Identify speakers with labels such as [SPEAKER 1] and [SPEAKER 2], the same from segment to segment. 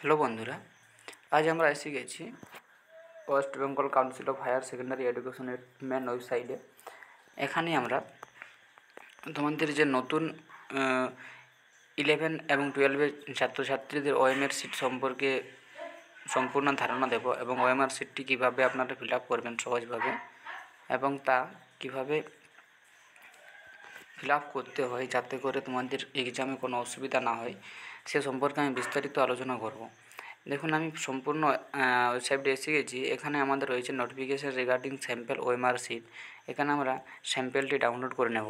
[SPEAKER 1] Hello বন্ধুরা, আজ আমরা এসে গেছি West Bengal council of higher secondary এডুকেশনের মেন ওয়েবসাইটে। এখানে আমরা তোমাদের যে নতুন 11 এবং 12-এর ছাত্রছাত্রীদের ওএমআর সিট সম্পর্কে সম্পূর্ণ ধারণা দেব এবং ওএমআর সিটটি কীভাবে আপনারা ফিল আপ করবেন সহজভাবে এবং তা কীভাবে ফিল আপ করতে হয় যাতে করে তোমাদের এক্সামে কোনো অসুবিধা না হয় সে সম্পর্কে আমি বিস্তারিত আলোচনা করব। দেখুন, আমি সম্পূর্ণ ওয়েবসাইটে এসে গেছি। এখানে আমাদের রয়েছে notification regarding sample OMR sheet. এখানে আমরা স্যাম্পলটি ডাউনলোড করে নেব।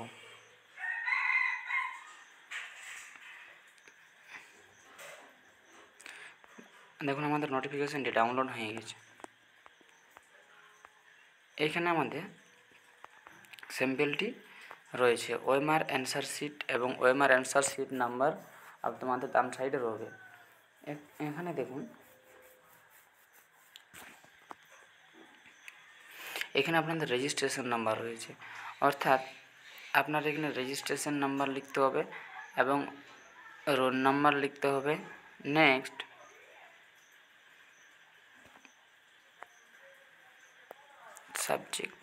[SPEAKER 1] দেখুন, আমাদের নোটিফিকেশনটি ডাউনলোড হয়ে গেছে। এখানে আমাদের স্যাম্পলটি রয়েছে ওএমআর অ্যান্সার শিট এবং ওএমআর অ্যান্সার শিট নাম্বার তোমাদের ডান সাইডে রয়েছে। এখানে দেখুন, এখানে আপনাদের রেজিস্ট্রেশন নাম্বার রয়েছে, অর্থাৎ আপনার এখানে রেজিস্ট্রেশন নাম্বার লিখতে হবে এবং রোল নাম্বার লিখতে হবে। নেক্সট সাবজেক্ট,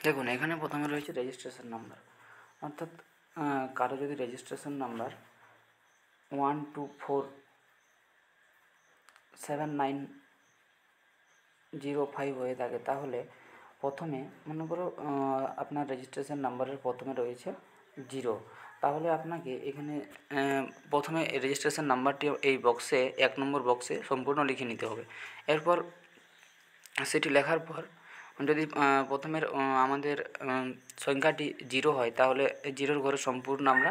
[SPEAKER 1] দেখুন এখানে প্রথমে রয়েছে রেজিস্ট্রেশন নাম্বার, অর্থাৎ কারো যদি রেজিস্ট্রেশন নাম্বার 12479005 হয়ে থাকে তাহলে প্রথমে মনে করো আপনার রেজিস্ট্রেশন নাম্বারের প্রথমে রয়েছে 0, তাহলে আপনাকে এখানে প্রথমে রেজিস্ট্রেশন নাম্বারটি এই বক্সে 1 নম্বর বক্সে সম্পূর্ণ লিখে নিতে হবে। এরপর সেটি লেখার পর যদি প্রথমের আমাদের সংখ্যাটি 0 হয় তাহলে 0-র ঘরে সম্পূর্ণ আমরা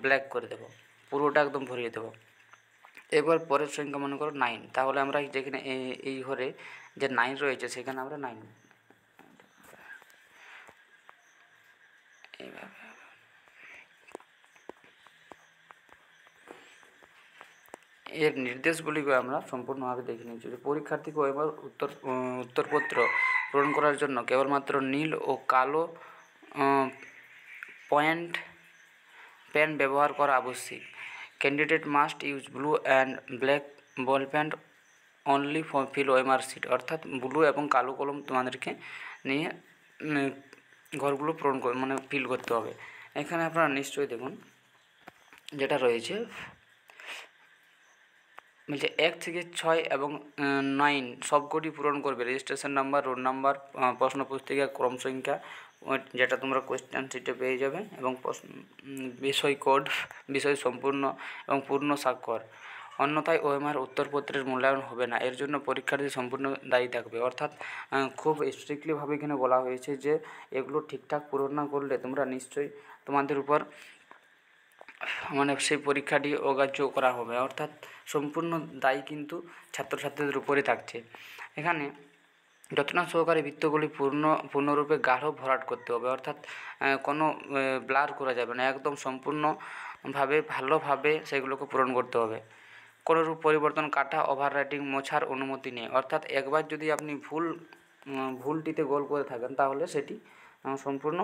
[SPEAKER 1] ব্ল্যাক করে দেব, পুরোটা একদম ভরিয়ে দেব। এবার পরের সংখ্যা মনে করো 9, তাহলে আমরা যেখানে এই ঘরে যে 9 রয়েছে সেখানে আমরা 9 এইভাবে। এর নির্দেশগুলিকে আমরা সম্পূর্ণভাবে দেখে নিচ্ছি। পরীক্ষার্থীকে এবার উত্তরপত্র পূরণ করার জন্য কেবলমাত্র নীল ও কালো পয়েন্ট পেন ব্যবহার করা আবশ্যিক। Candidate must use blue and black ball pen only for fill OMR sheet, অর্থাৎ ব্লু এবং কালো কলম তোমাদেরকে নিয়ে ঘরগুলো পূরণ মানে ফিল করতে হবে। এখানে আপনারা নিশ্চয়ই দেখুন যেটা রয়েছে বলছে 1 থেকে 6 এবং 9 সবকটি পূরণ করবে। রেজিস্ট্রেশন নাম্বার, রোল নাম্বার, প্রশ্ন পুস্তিকা, ক্রম সংখ্যা যেটা তোমরা কোয়েশ্চেন শিটে পেয়ে যাবে এবং বিষয় কোড, বিষয় সম্পূর্ণ এবং পূর্ণ স্বাক্ষর। অন্যথায় ওএমআর উত্তরপত্রের মূল্যায়ন হবে না। এর জন্য পরীক্ষার্থী সম্পূর্ণ দায়ী থাকবে। অর্থাৎ খুব স্ট্রিক্টলিভাবে এখানে বলা হয়েছে যে এগুলো ঠিকঠাক পূরণ না করলে তোমরা নিশ্চয়ই তোমাদের উপর মানে সেই পরীক্ষাটি অগ্রাহ্য করা হবে, অর্থাৎ সম্পূর্ণ দায়ী কিন্তু ছাত্রছাত্রীদের উপরে থাকছে। এখানে যত্ন সহকারে বৃত্তগুলি পূর্ণরূপে গাঢ় ভরাট করতে হবে, অর্থাৎ কোনো ব্লার করা যাবে না, একদম সম্পূর্ণভাবে ভালোভাবে সেগুলোকে পূরণ করতে হবে। কোনোরূপ পরিবর্তন, কাটা, ওভার রাইটিং, মোছার অনুমতি নেই, অর্থাৎ একবার যদি আপনি ভুলটিতে গোল করে থাকেন তাহলে সেটি সম্পূর্ণ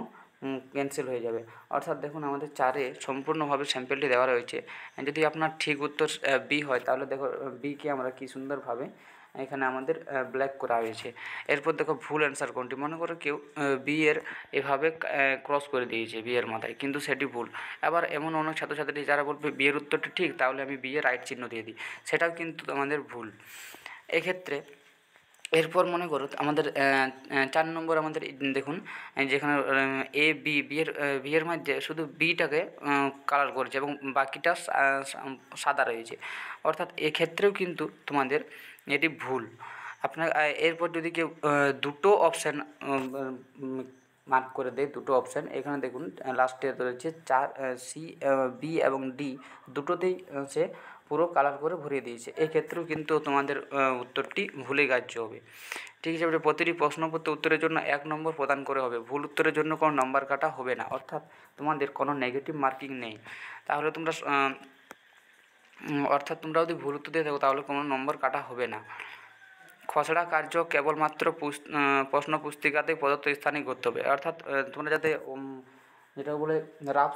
[SPEAKER 1] ক্যান্সেল হয়ে যাবে। অর্থাৎ দেখুন আমাদের 4-এ সম্পূর্ণভাবে স্যাম্পেলটি দেওয়া রয়েছে। যদি আপনার ঠিক উত্তর বি হয় তাহলে দেখো বিকে আমরা কী সুন্দরভাবে এখানে আমাদের ব্ল্যাক করা হয়েছে। এরপর দেখো ভুল অ্যান্সার কোনটি, মনে করো কেউ বি এর এভাবে ক্রস করে দিয়েছে বি এর মাথায়, কিন্তু সেটি ভুল। আবার এমন অনেক ছাত্রছাত্রী যারা বলবে বি এর উত্তরটি ঠিক, তাহলে আমি বি এর রাইট চিহ্ন দিয়ে দিই, সেটাও কিন্তু আমাদের ভুল। এক্ষেত্রে এরপর মনে করো আমাদের 4 নম্বর আমাদের দেখুন যেখানে এ বি এর মধ্যে শুধু বিটাকে কালার করেছে এবং বাকিটা সাদা রয়েছে, অর্থাৎ এক্ষেত্রেও কিন্তু তোমাদের এটি ভুল। আপনার এরপর যদি কেউ দুটো অপশান মার্ক করে দেয়, দুটো অপশান এখানে দেখুন লাস্টে রয়েছে 4 সি, বি এবং ডি দুটোতেই সে পুরো কালার করে ভরিয়ে দিয়েছে, এক্ষেত্রেও কিন্তু তোমাদের উত্তরটি ভুলে গ্রাহ্য হবে। ঠিক আছে, প্রতিটি প্রশ্নপত্র উত্তরের জন্য 1 নম্বর প্রদান করে হবে, ভুল উত্তরের জন্য কোনো নম্বর কাটা হবে না, অর্থাৎ তোমাদের কোনো নেগেটিভ মার্কিং নেই। তাহলে তোমরা অর্থাৎ তোমরা যদি ভুল উত্তর দিয়ে থাকো তাহলে কোনো নম্বর কাটা হবে না। খসড়া কার্য কেবলমাত্র প্রশ্ন পুস্তিকাতে প্রদত্ত স্থানে করতে হবে, অর্থাৎ তোমরা যাতে যেটা বলে রাফ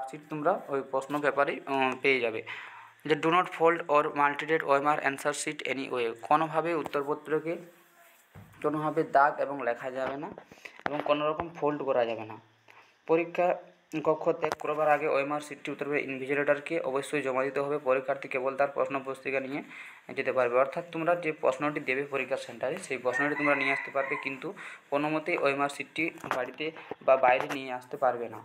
[SPEAKER 1] সিট তোমরা ওই প্রশ্ন পেপারেই পেয়ে যাবে। যে do not fold or mutilate OMR answer sheet any way, কোনোভাবে উত্তরপত্রকে কোনোভাবে দাগ এবং লেখা যাবে না এবং কোনো রকম ফোল্ড করা যাবে না। পরীক্ষা কক্ষ ত্যাগ করবার আগে ওএমআর সিটটি উত্তর ইনভিজিলেটরকে অবশ্যই জমা দিতে হবে। পরীক্ষার্থী কেবল তার প্রশ্ন পুস্তিকা নিয়ে যেতে পারবে, অর্থাৎ তোমরা যে প্রশ্নটি দেবে পরীক্ষা সেন্টারে সেই প্রশ্নটি তোমরা নিয়ে আসতে পারবে, কিন্তু কোনো মতেই ওএমআর সিটটি বাড়িতে বা বাইরে নিয়ে আসতে পারবে না।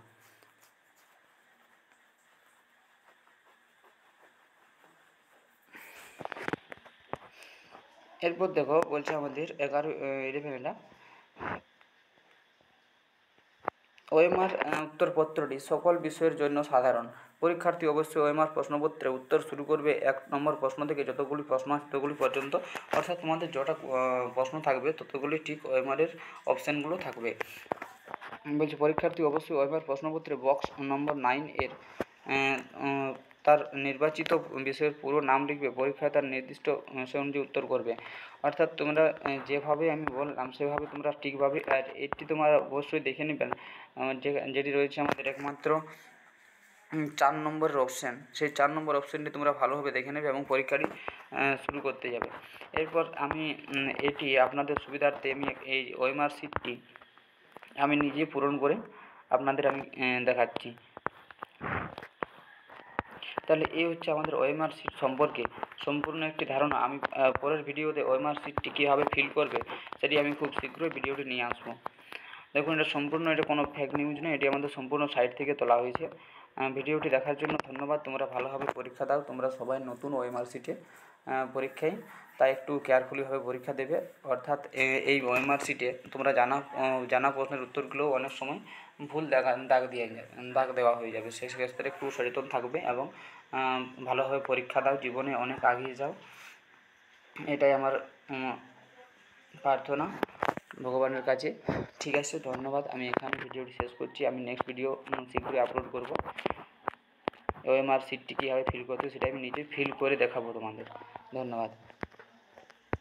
[SPEAKER 1] এরপর দেখো বলছে আমাদের 11 ওএমআর উত্তরপত্রটি সকল বিষয়ের জন্য সাধারণ। পরীক্ষার্থী অবশ্যই ওএমআর প্রশ্নপত্রে উত্তর শুরু করবে 1 নম্বর প্রশ্ন থেকে যতগুলি প্রশ্ন আছে ততগুলি পর্যন্ত, অর্থাৎ তোমাদের যটা প্রশ্ন থাকবে ততগুলি ঠিক ওএমআরের অপশানগুলো থাকবে। বলছি পরীক্ষার্থী অবশ্যই ওএমআর প্রশ্নপত্রে বক্স নম্বর 9 এর তার নির্বাচিত বিষয়ের পুরো নাম লিখবে। পরীক্ষায় তার নির্দিষ্ট সে অনুযায়ী উত্তর করবে, অর্থাৎ তোমরা যেভাবে আমি বললাম সেভাবে তোমরা ঠিকভাবে, আর এটি তোমরা অবশ্যই দেখে নেবেন যেটি রয়েছে আমাদের একমাত্র 4 নম্বরের অপশান, সেই 4 নম্বর অপশানটি তোমরা ভালোভাবে দেখে নেবে এবং পরীক্ষাটি শুরু করতে যাবে। এরপর আমি এটি আপনাদের সুবিধার্থে আমি এই ওএমআর শিটটি আমি নিজে পূরণ করে আপনাদের আমি দেখাচ্ছি। তাহলে এই হচ্ছে আমাদের ওএমআর শিট সম্পর্কে সম্পূর্ণ একটি ধারণা। আমি পরের ভিডিওতে ওএমআর শিটটি কীভাবে ফিল করবে সেটি আমি খুব শীঘ্রই ভিডিওটি নিয়ে আসবো। দেখুন এটা সম্পূর্ণ, এটা কোনো ফেক নিউজ নয়, এটি আমাদের সম্পূর্ণ সাইট থেকে তোলা হয়েছে। ভিডিওটি দেখার জন্য ধন্যবাদ। তোমরা ভালোভাবে পরীক্ষা দাও, তোমরা সবাই নতুন ওএমআর শিটে পরীক্ষায়, তাই একটু কেয়ারফুলিভাবে পরীক্ষা দেবে। অর্থাৎ এই ওএমআর শিটে তোমরা জানা প্রশ্নের উত্তরগুলোও অনেক সময় ভুল দাগ দেওয়া হয়ে যাবে, সেই ক্ষেত্রে একটু সচেতন থাকবে এবং ভালোভাবে পরীক্ষা দাও, জীবনে অনেক এগিয়ে যাও, এটাই আমার প্রার্থনা ভগবানের কাছে। ঠিক আছে, ধন্যবাদ। আমি এখানে ভিডিওটি শেষ করছি। আমি নেক্সট ভিডিও শীঘ্রই আপলোড করব। ওএমআর শিটটি কীভাবে ফিল করতে সেটা আমি নিজে ফিল করে দেখাবো তোমাদের। ধন্যবাদ।